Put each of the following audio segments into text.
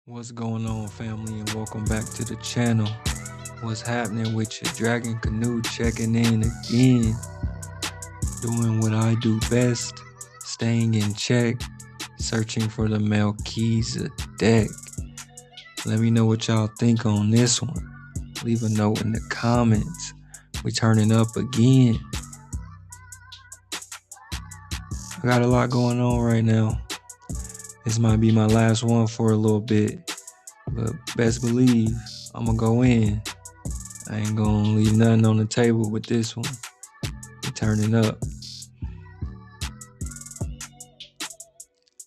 What's going on, family, and welcome back to the channel. What's happening with your Dragon Canoe checking in again, doing what I do best, staying in check, searching for the Melchizedek. Let me know what y'all think on this one. Leave a note in the comments. We turning up again. I got a lot going on right now. This might be my last one for a little bit, but best believe I'm gonna go in. I ain't gonna leave nothing on the table with this one. We turning up.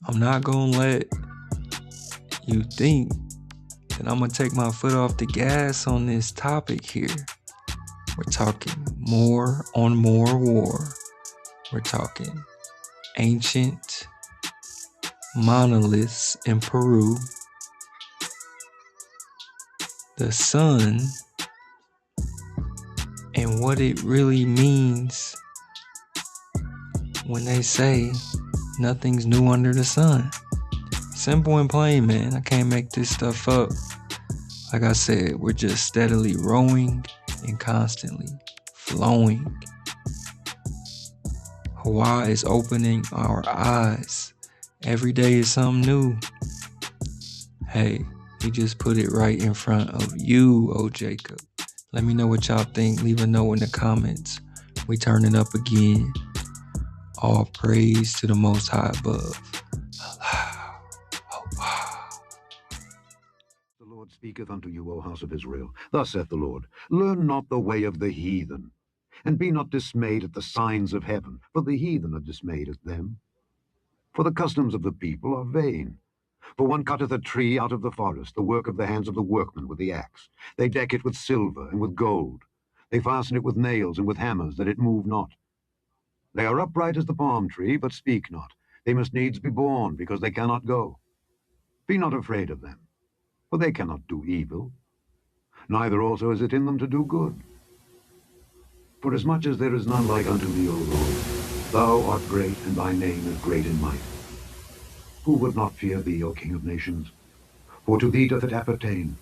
I'm not gonna let you think that I'm gonna take my foot off the gas on this topic here. We're talking more on more war. We're talking ancient monoliths in Peru, the sun, and what it really means when they say nothing's new under the sun. Simple and plain, man. I can't make this stuff up. Like I said, we're just steadily rowing and constantly flowing. Hawaii is opening our eyes. Every day is something new. Hey, he just put it right in front of you, oh Jacob. Let me know what y'all think. Leave a note in the comments. We turning up again. All praise to the Most High above. The Lord speaketh unto you, O house of Israel. Thus saith the Lord, learn not the way of the heathen, and be not dismayed at the signs of heaven, for the heathen are dismayed at them. For the customs of the people are vain. For one cutteth a tree out of the forest, the work of the hands of the workman with the axe. They deck it with silver and with gold. They fasten it with nails and with hammers, that it move not. They are upright as the palm tree, but speak not. They must needs be born, because they cannot go. Be not afraid of them, for they cannot do evil, neither also is it in them to do good. For as much as there is none like unto thee, O Lord, thou art great, and thy name is great in might. Who would not fear thee, O King of nations? For to thee doth it appertain.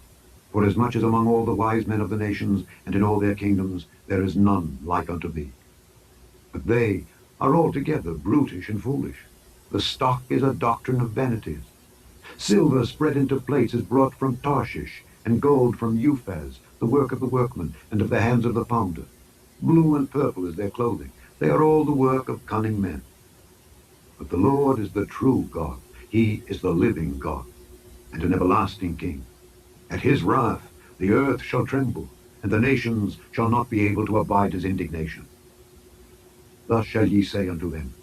For as much as among all the wise men of the nations, and in all their kingdoms, there is none like unto thee. But they are altogether brutish and foolish. The stock is a doctrine of vanities. Silver spread into plates is brought from Tarshish, and gold from Uphaz, the work of the workman, and of the hands of the founder. Blue and purple is their clothing. They are all the work of cunning men. But the Lord is the true God. He is the living God, and an everlasting King. At his wrath the earth shall tremble, and the nations shall not be able to abide his indignation. Thus shall ye say unto them,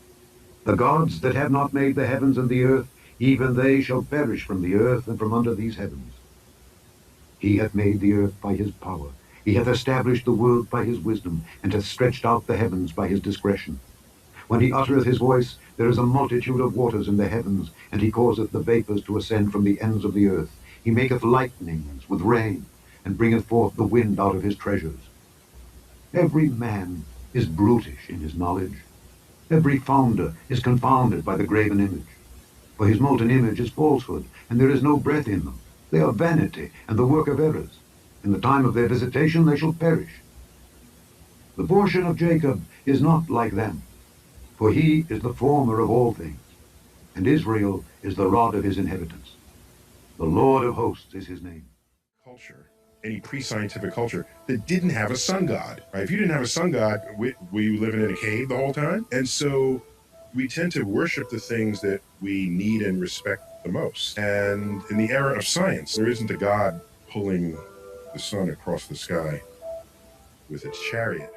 the gods that have not made the heavens and the earth, even they shall perish from the earth and from under these heavens. He hath made the earth by his power. He hath established the world by his wisdom, and hath stretched out the heavens by his discretion. When he uttereth his voice, there is a multitude of waters in the heavens, and he causeth the vapors to ascend from the ends of the earth. He maketh lightnings with rain, and bringeth forth the wind out of his treasures. Every man is brutish in his knowledge. Every founder is confounded by the graven image. For his molten image is falsehood, and there is no breath in them. They are vanity, and the work of errors. In the time of their visitation they shall perish. The portion of Jacob is not like them, for he is the former of all things, and Israel is the rod of his inheritance. The Lord of hosts is his name. Culture, any pre-scientific culture that didn't have a sun god, right? If you didn't have a sun god, were you living in a cave the whole time? And so we tend to worship the things that we need and respect the most. And in the era of science, there isn't a god pulling the sun across the sky with its chariot.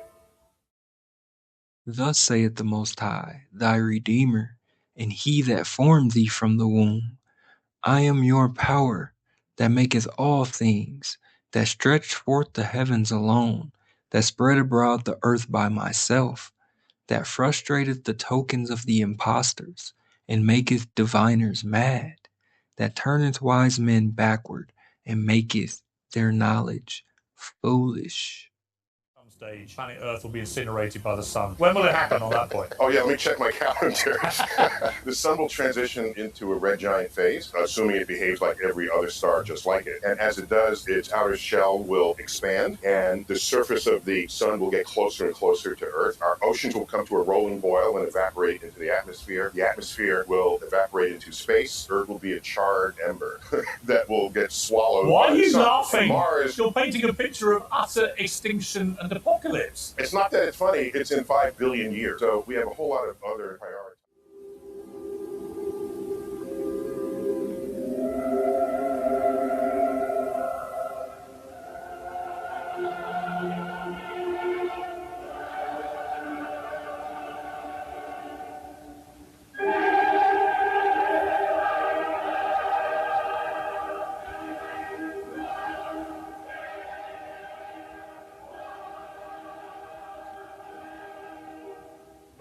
Thus saith the Most High, thy Redeemer, and he that formed thee from the womb. I am your power, that maketh all things, that stretched forth the heavens alone, that spread abroad the earth by myself, that frustrateth the tokens of the impostors, and maketh diviners mad, that turneth wise men backward, and maketh their knowledge foolish. stage, planet Earth will be incinerated by the sun. When will it happen on that point? Oh yeah, let me check my calendar. The sun will transition into a red giant phase, assuming it behaves like every other star just like it. And as it does, its outer shell will expand, and the surface of the sun will get closer and closer to Earth. Our oceans will come to a rolling boil and evaporate into the atmosphere. The atmosphere will evaporate into space. Earth will be a charred ember that will get swallowed. Why by are the you sun. laughing? Mars. You're painting a picture of utter extinction and apocalypse. It's not that it's funny, it's in 5 billion years. So we have a whole lot of other priorities.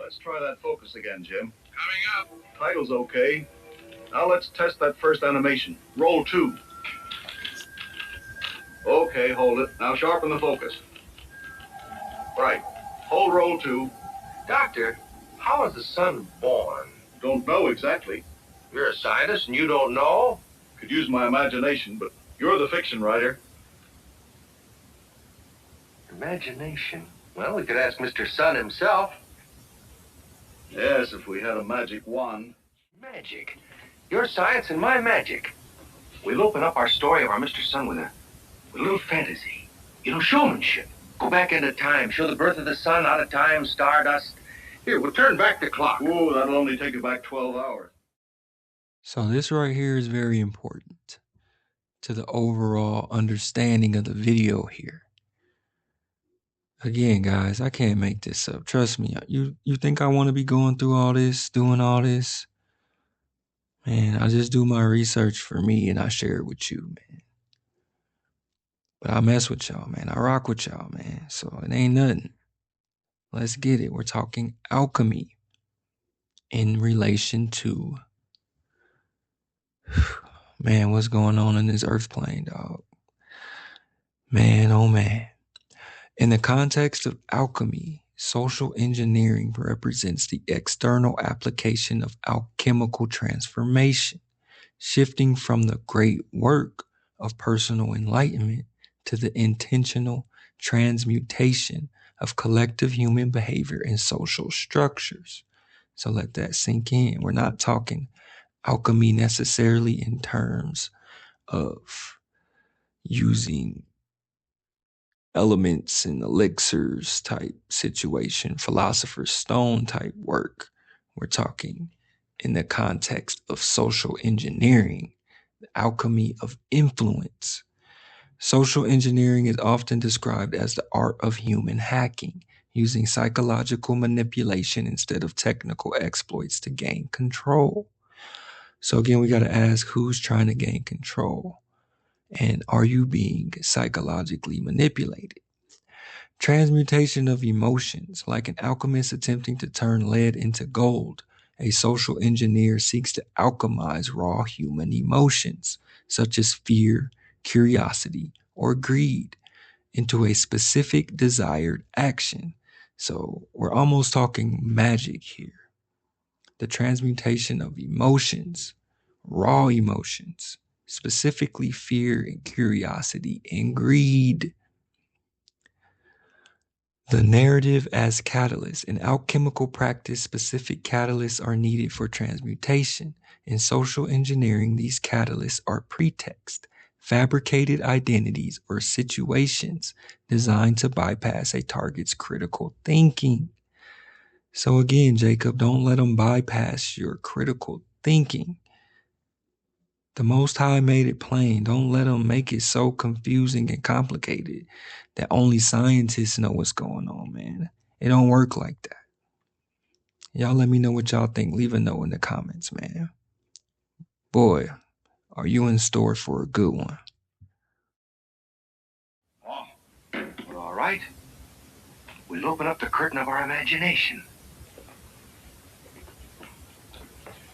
Let's try that focus again, Jim. Coming up. Title's okay. Now let's test that first animation. Roll 2. Okay, hold it. Now sharpen the focus. Right. Hold roll 2. Doctor, how was the sun born? Don't know exactly. You're a scientist and you don't know? Could use my imagination, but you're the fiction writer. Imagination? Well, we could ask Mr. Sun himself. Yes, if we had a magic wand. Magic. Your science and my magic. We'll open up our story of our Mr. Sun with a little fantasy. You know, showmanship. Go back into time, show the birth of the sun out of time, stardust. Here, we'll turn back the clock. Whoa, that'll only take you back 12 hours. So this right here is very important to the overall understanding of the video here. Again, guys, I can't make this up. Trust me. You think I want to be going through all this, doing all this? Man, I just do my research for me and I share it with you, man. But I mess with y'all, man. I rock with y'all, man. So it ain't nothing. Let's get it. We're talking alchemy in relation to, man, what's going on in this earth plane, dog? Man, oh man. In the context of alchemy, social engineering represents the external application of alchemical transformation, shifting from the great work of personal enlightenment to the intentional transmutation of collective human behavior and social structures. So let that sink in. We're not talking alchemy necessarily in terms of using elements and elixirs type situation, philosopher's stone type work. We're talking in the context of social engineering, the alchemy of influence. Social engineering is often described as the art of human hacking, using psychological manipulation instead of technical exploits to gain control. So again, we got to ask, who's trying to gain control? And are you being psychologically manipulated? Transmutation of emotions, like an alchemist attempting to turn lead into gold. A social engineer seeks to alchemize raw human emotions, such as fear, curiosity, or greed, into a specific desired action. So we're almost talking magic here. The transmutation of emotions, raw emotions, specifically fear and curiosity and greed. The narrative as catalyst. In alchemical practice, specific catalysts are needed for transmutation. In social engineering, these catalysts are pretext, fabricated identities or situations designed to bypass a target's critical thinking. So again, Jacob, don't let them bypass your critical thinking. The Most High made it plain. Don't let them make it so confusing and complicated that only scientists know what's going on, man. It don't work like that. Y'all let me know what y'all think. Leave a note in the comments, man. Boy, are you in store for a good one. Well, all right. We'll open up the curtain of our imagination.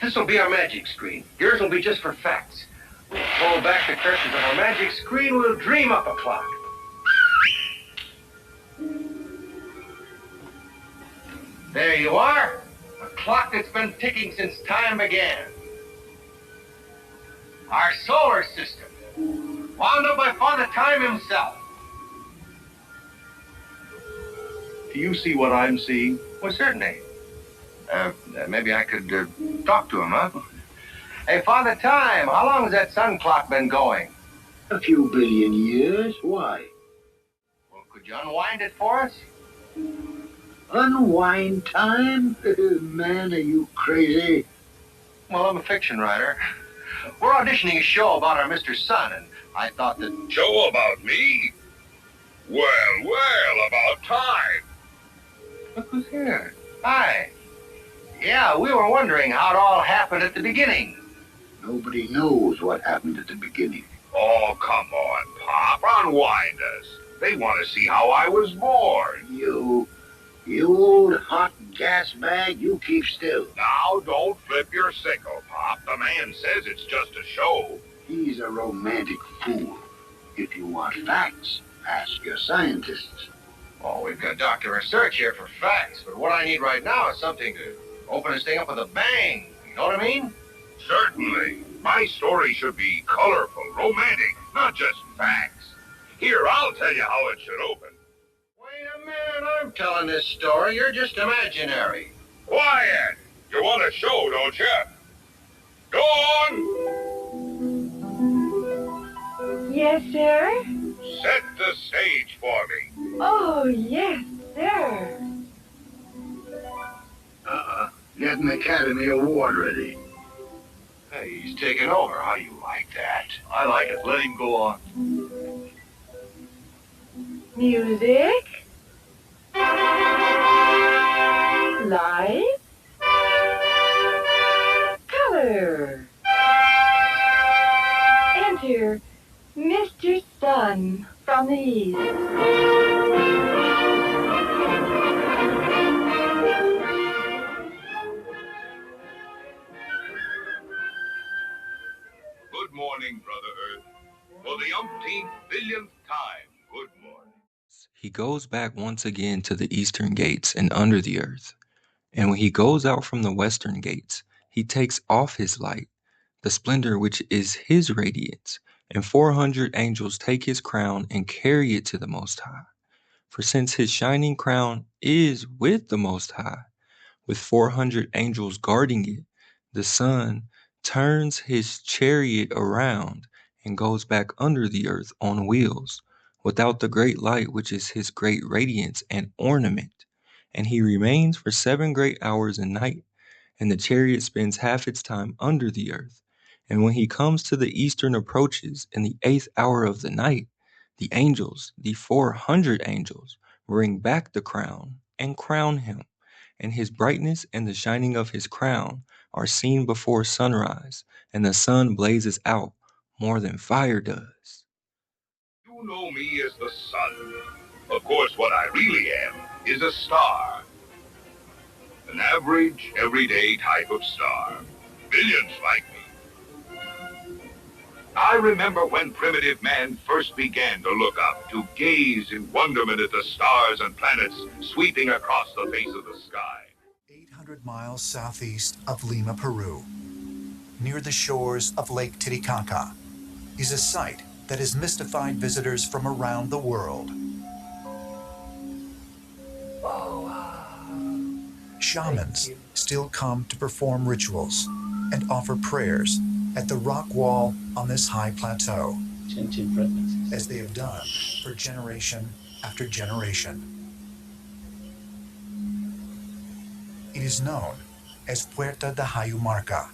This will be our magic screen. Yours will be just for facts. We'll pull back the curtains of our magic screen. We'll dream up a clock. There you are. A clock that's been ticking since time began. Our solar system, wound up by Father Time himself. Do you see what I'm seeing? Well, certainly. Maybe I could talk to him, huh? Hey, Father Time, how long has that sun clock been going? A few billion years. Why? Well, could you unwind it for us? Unwind time? Man, are you crazy? Well, I'm a fiction writer. We're auditioning a show about our Mr. Sun, and I thought that... Show about me? Well, about time. Look who's here. Hi. Yeah, we were wondering how it all happened at the beginning. Nobody knows what happened at the beginning. Oh, come on, Pop. Unwind us. They want to see how I was born. You old hot gas bag, you keep still. Now, don't flip your sickle, Pop. The man says it's just a show. He's a romantic fool. If you want facts, ask your scientists. Oh, we've got Dr. Research here for facts, but what I need right now is something to open this thing up with a bang. You know what I mean? Certainly. My story should be colorful, romantic, not just facts. Here, I'll tell you how it should open. Wait a minute, I'm telling this story. You're just imaginary. Quiet! You want a show, don't you? Go on! Yes, sir? Set the stage for me. Oh, yes, sir. Get an Academy Award ready. Hey, he's taking over. How do you like that? I like it. Let him go on. Music. Light. Color. Enter Mr. Sun from the East. Good morning, Brother Earth. For the umpteenth billionth time, good morning. He goes back once again to the eastern gates and under the earth. And when he goes out from the western gates, he takes off his light, the splendor which is his radiance, and 400 angels take his crown and carry it to the Most High. For since his shining crown is with the Most High, with 400 angels guarding it, the sun turns his chariot around and goes back under the earth on wheels, without the great light which is his great radiance and ornament. And he remains for 7 great hours a night, and the chariot spends half its time under the earth. And when he comes to the eastern approaches in the 8th hour of the night, the angels, the 400 angels, bring back the crown and crown him. And his brightness and the shining of his crown are seen before sunrise, and the sun blazes out more than fire does. You know me as the sun. Of course, what I really am is a star. An average, everyday type of star. Billions like me. I remember when primitive man first began to look up, to gaze in wonderment at the stars and planets sweeping across the face of the sky. 800 miles southeast of Lima, Peru, near the shores of Lake Titicaca, is a site that has mystified visitors from around the world. Shamans still come to perform rituals and offer prayers at the rock wall on this high plateau, as they have done for generation after generation. It is known as Puerta de Hayumarca,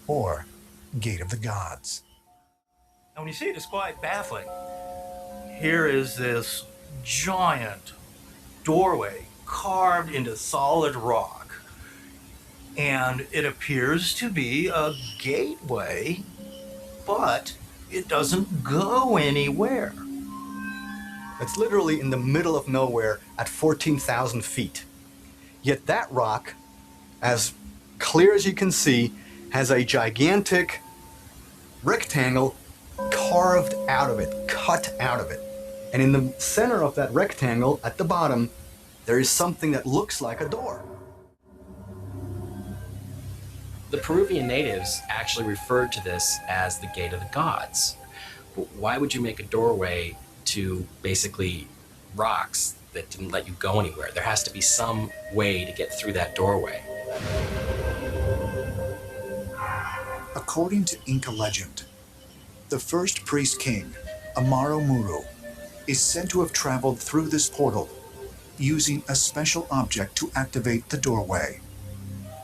or Gate of the Gods. And when you see it, it's quite baffling. Here is this giant doorway carved into solid rock, and it appears to be a gateway, but it doesn't go anywhere. It's literally in the middle of nowhere at 14,000 feet. Yet that rock, as clear as you can see, has a gigantic rectangle carved out of it, cut out of it. And in the center of that rectangle, at the bottom, there is something that looks like a door. The Peruvian natives actually referred to this as the Gate of the Gods. Why would you make a doorway to basically rocks that didn't let you go anywhere? There has to be some way to get through that doorway. According to Inca legend, the first priest king, Amaro Muru, is said to have traveled through this portal using a special object to activate the doorway,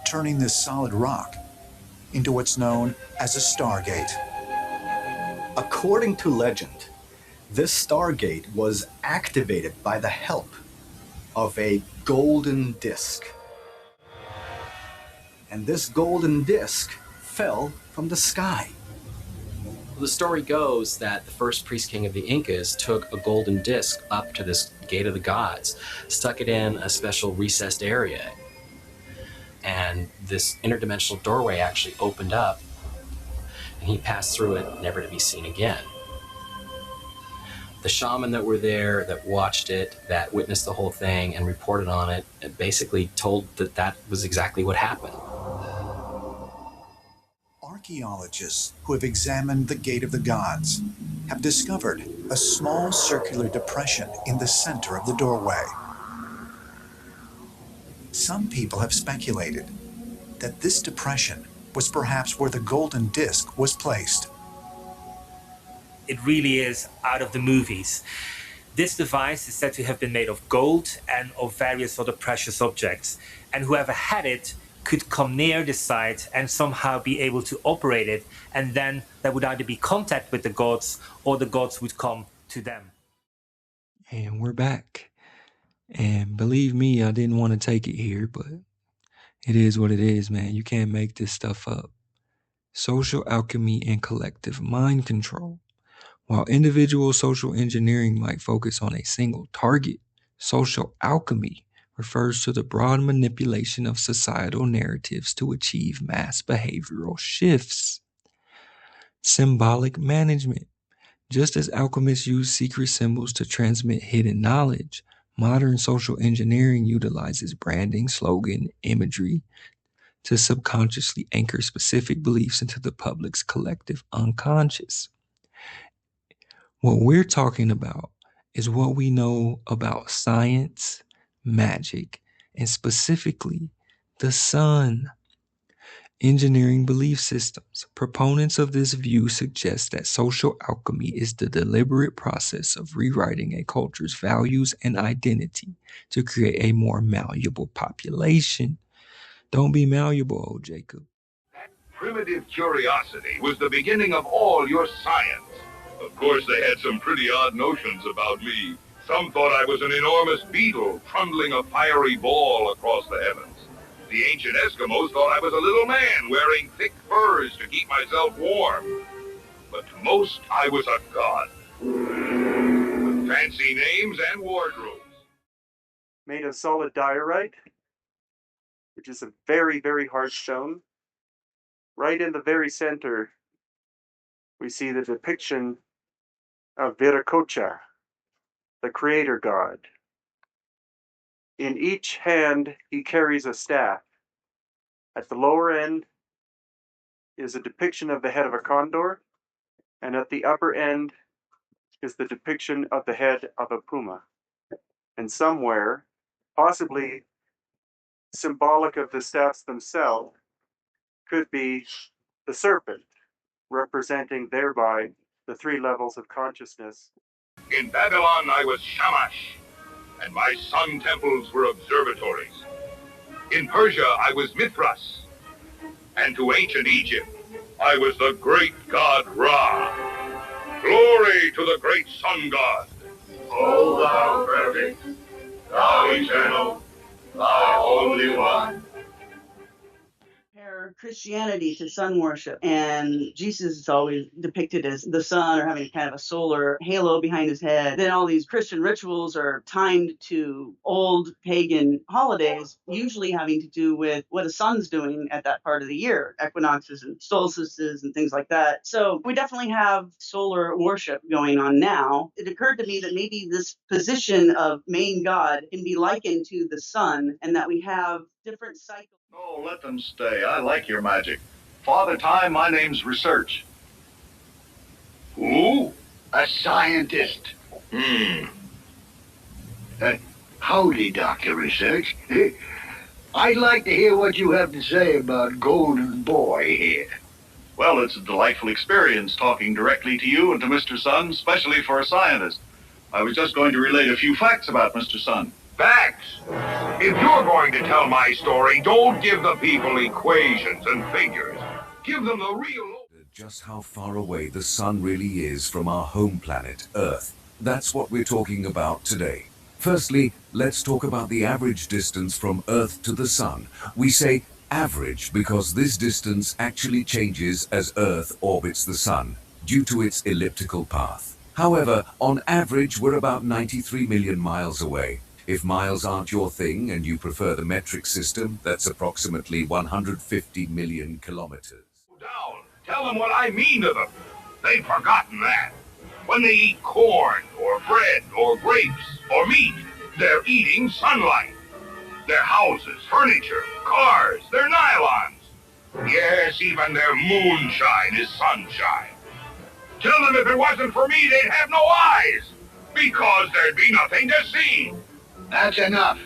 turning this solid rock into what's known as a stargate. According to legend, this stargate was activated by the help of a golden disc. And this golden disc fell from the sky. The story goes that the first priest king of the Incas took a golden disc up to this Gate of the Gods, stuck it in a special recessed area, and this interdimensional doorway actually opened up, and he passed through it, never to be seen again. The shaman that were there, that watched it, that witnessed the whole thing and reported on it, basically told that that was exactly what happened. Archaeologists who have examined the Gate of the Gods have discovered a small circular depression in the center of the doorway. Some people have speculated that this depression was perhaps where the golden disc was placed. It really is out of the movies. This device is said to have been made of gold and of various other precious objects, and whoever had it could come near the site and somehow be able to operate it, and then there would either be contact with the gods or the gods would come to them. And we're back. And believe me, I didn't want to take it here, but it is what it is, man. You can't make this stuff up. Social alchemy and collective mind control. While individual social engineering might focus on a single target, social alchemy refers to the broad manipulation of societal narratives to achieve mass behavioral shifts. Symbolic management. Just as alchemists use secret symbols to transmit hidden knowledge, modern social engineering utilizes branding, slogan, imagery to subconsciously anchor specific beliefs into the public's collective unconscious. What we're talking about is what we know about science, magic, and specifically the sun. Engineering belief systems. Proponents of this view suggest that social alchemy is the deliberate process of rewriting a culture's values and identity to create a more malleable population. Don't be malleable, old Jacob. Primitive curiosity was the beginning of all your science. Of course, they had some pretty odd notions about me. Some thought I was an enormous beetle trundling a fiery ball across the heavens. The ancient Eskimos thought I was a little man wearing thick furs to keep myself warm. But to most, I was a god. With fancy names and wardrobes. Made of solid diorite, which is a very, very hard stone. Right in the very center, we see the depiction of Viracocha, the creator god. In each hand, he carries a staff. At the lower end is a depiction of the head of a condor, and at the upper end is the depiction of the head of a puma. And somewhere, possibly symbolic of the staffs themselves, could be the serpent, representing thereby the three levels of consciousness. In Babylon, I was Shamash, and my sun temples were observatories. In Persia, I was Mithras, and to ancient Egypt, I was the great god Ra. Glory to the great sun god. O thou perfect, thou eternal, thou only one. Christianity to sun worship, and Jesus is always depicted as the sun or having kind of a solar halo behind his head. Then all these Christian rituals are timed to old pagan holidays, usually having to do with what the sun's doing at that part of the year, equinoxes and solstices and things like that. So we definitely have solar worship going on now. It occurred to me that maybe this position of main god can be likened to the sun, and that we have different cycles. Oh, let them stay. I like your magic. Father Time, my name's Research. Who? A scientist. Howdy, Dr. Research. I'd like to hear what you have to say about Golden Boy here. Well, it's a delightful experience talking directly to you and to Mr. Sun, especially for a scientist. I was just going to relate a few facts about Mr. Sun. Facts? If you're going to tell my story, don't give the people equations and figures. Give them the real... Just how far away the sun really is from our home planet, Earth. That's what we're talking about today. Firstly, let's talk about the average distance from Earth to the sun. We say average because this distance actually changes as Earth orbits the sun due to its elliptical path. However, on average, we're about 93 million miles away. If miles aren't your thing and you prefer the metric system, that's approximately 150 million kilometers. Down. Tell them what I mean to them. They've forgotten that. When they eat corn, or bread, or grapes, or meat, they're eating sunlight. Their houses, furniture, cars, their nylons. Yes, even their moonshine is sunshine. Tell them if it wasn't for me, they'd have no eyes, because there'd be nothing to see. That's enough.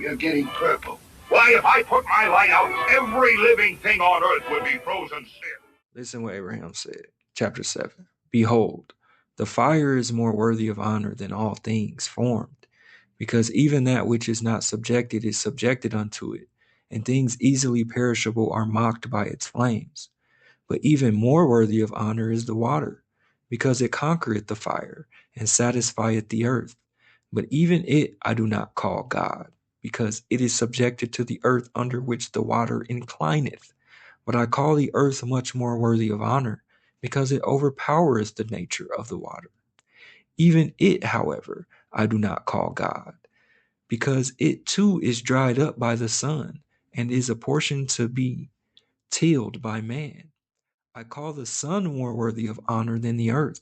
You're getting purple. Why, if I put my light out, every living thing on earth would be frozen stiff. Listen what Abraham said. Chapter 7. Behold, the fire is more worthy of honor than all things formed, because even that which is not subjected is subjected unto it, and things easily perishable are mocked by its flames. But even more worthy of honor is the water, because it conquereth the fire, and satisfieth the earth. But even it I do not call God, because it is subjected to the earth under which the water inclineth. But I call the earth much more worthy of honor, because it overpowereth the nature of the water. Even it, however, I do not call God, because it too is dried up by the sun, and is apportioned to be tilled by man. I call the sun more worthy of honor than the earth,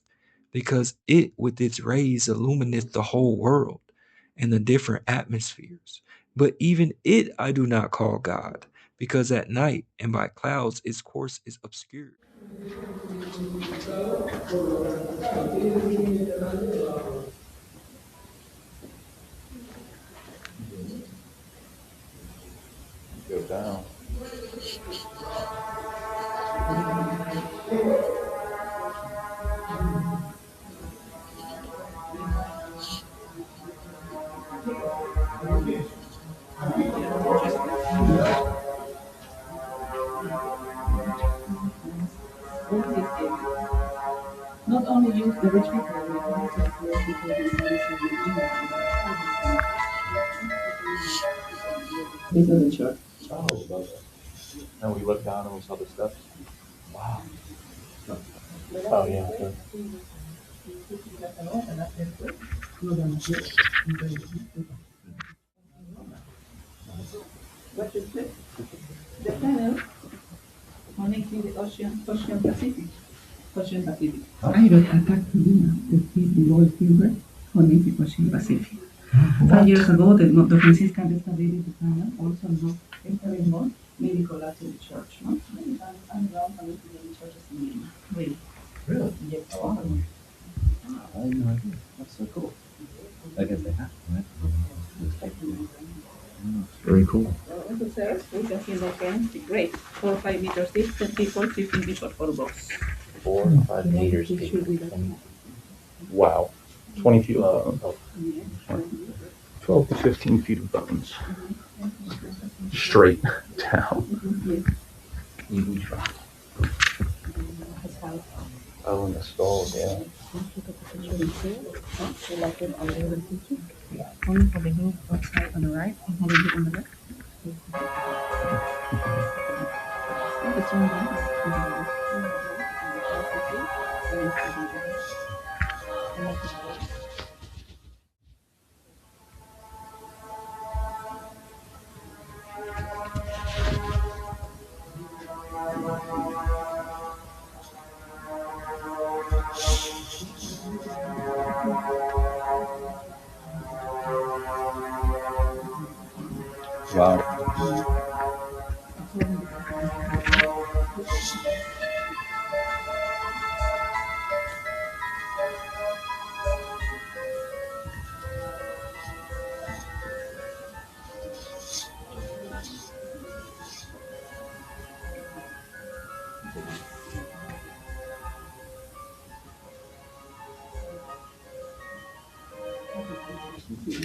because it with its rays illumineth the whole world, and the different atmospheres. But even it I do not call God, because at night and by clouds its course is obscured. Go down. Not only use the rich people, we also poor people This is the church. Oh, love it. And we looked down and we saw the steps. Wow. Oh, yeah. Good. What is this? The canal connecting the Ocean Pacific. Ocean Pacific. Pirate attacked Lima to feed the oil fielder connecting the Ocean Pacific. 5 years ago, the Franciscan excavated the canal, also known as maybe collapsed the church. No? Many times underground connected the churches in Lima. Really? Really? Yes. Oh, I had no idea. That's so cool. I guess they have to, right? Very cool. On the surface, we can see the great 4 or 5 meters deep, 10 people, 15 people for box. 4 or 5 meters deep. Wow. 20 feet of 12 to 15 feet of bones. Straight down. Oh, and the skulls, yeah. Only for the group outside on the right and for the group on the left. Wow.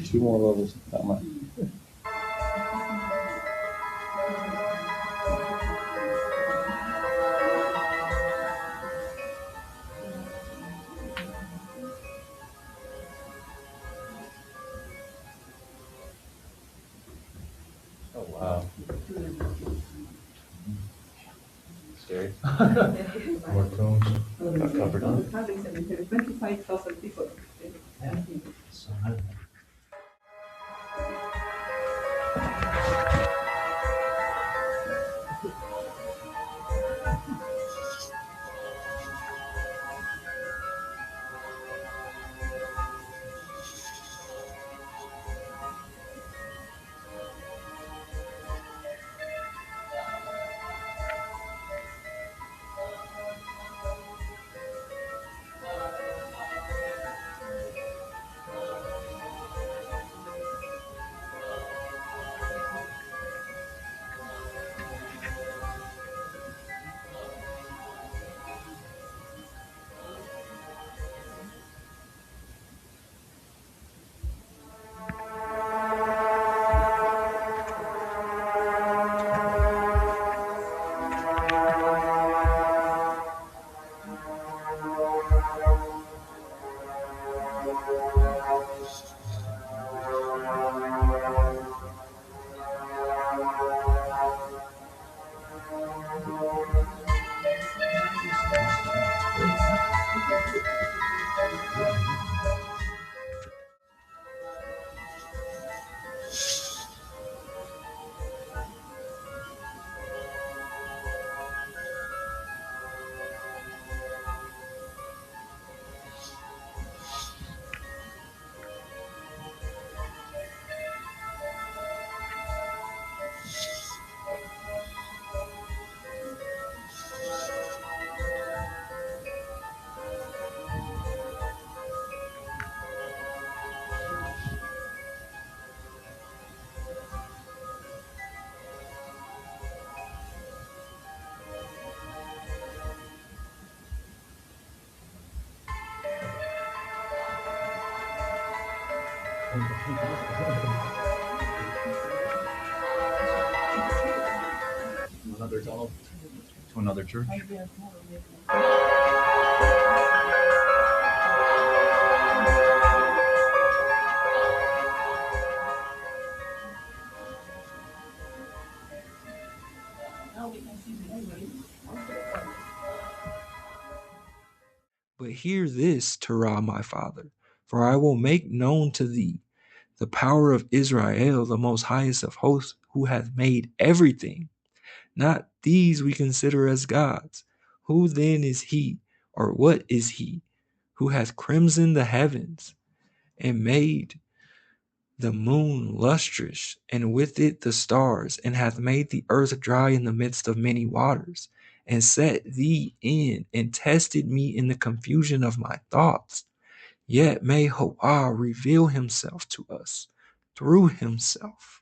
Two more levels. Not much. Oh wow. Scary. More tombs. Got covered up. 25,000 people. So nice. Another tunnel to another church. But hear this, Terah, my father, for I will make known to thee the power of Israel, the most highest of hosts, who hath made everything. Not these we consider as gods. Who then is he, or what is he, who hath crimsoned the heavens, and made the moon lustrous, and with it the stars, and hath made the earth dry in the midst of many waters, and set thee in, and tested me in the confusion of my thoughts? Yet may Hawah reveal himself to us through himself.